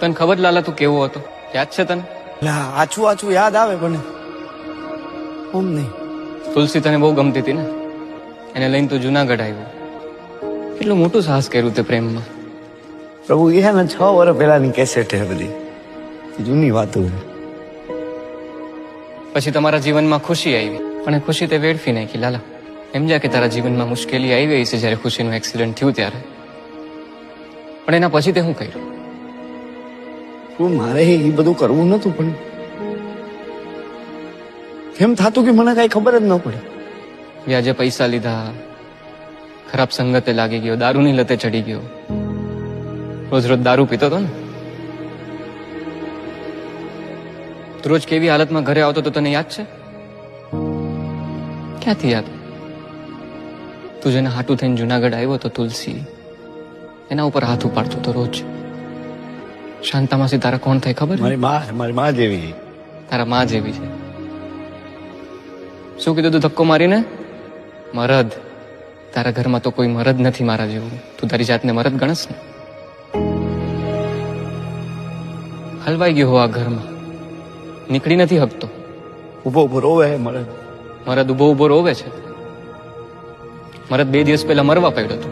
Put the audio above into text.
તને ખબર લાલા તું કેવો હતો? યાદ છે તને? આછું આછું યાદ આવે પણ ઓમ નહીં. તુલસી તને બહુ ગમતી હતી ને, એને લઈને તું જુનાગઢ આવ્યો. કેટલું મોટું સાહસ કર્યું તે પ્રેમમાં. પ્રભુ એ હે ને 6 વર્ષ પહેલાની કેસેટ છે બધી, જૂની વાતો છે. પછી તમારા જીવનમાં ખુશી આવી, પણ એ ખુશી તે વેડફી નાખી લાલા. સમજ્યા કે તારા જીવનમાં મુશ્કેલી આવી છે જ્યારે ખુશીનું એક્સિડન્ટ થયું ત્યારે, પણ એના પછી તે શું કર્યું? શું મારે એ બધું કરવું નતું, પણ કેમ થતું કે મને કઈ ખબર જ ન પડી. વ્યાજે પૈસા લીધા, ખરાબ સંગતે લાગી ગયો, દારૂની લતે ચડી ગયો, રોજ રોજ દારૂ પીતો હતો ને. તું રોજ કેવી હાલતમાં ઘરે આવતો તો તને યાદ છે? ક્યાંથી યાદ? તું જેને હાટું થઈને જુનાગઢ આવ્યો તો તુલસી, એના ઉપર હાથ ઉપાડતો તો રોજ. શાંતામાસી તારા કોણ થાય ખબર? મારી માં જેવી. તારા માં જેવી છે. શું કીધું તું ધક્કો મારીને? મરદ. તારા ઘરમાં તો કોઈ મરદ નથી મારા જેવું. તું તારી જાતને મરદ ગણસ ને? હલવાઈ ગયો હો આ ઘરમાં, નીકળી નથી હકતો. ઉભો ઉભો રોવે હે મરદ. મરદ ઉભો ઉભો રોવે છે. મરદ 2 દિવસ પહેલા મરવા પડ્યો હતો.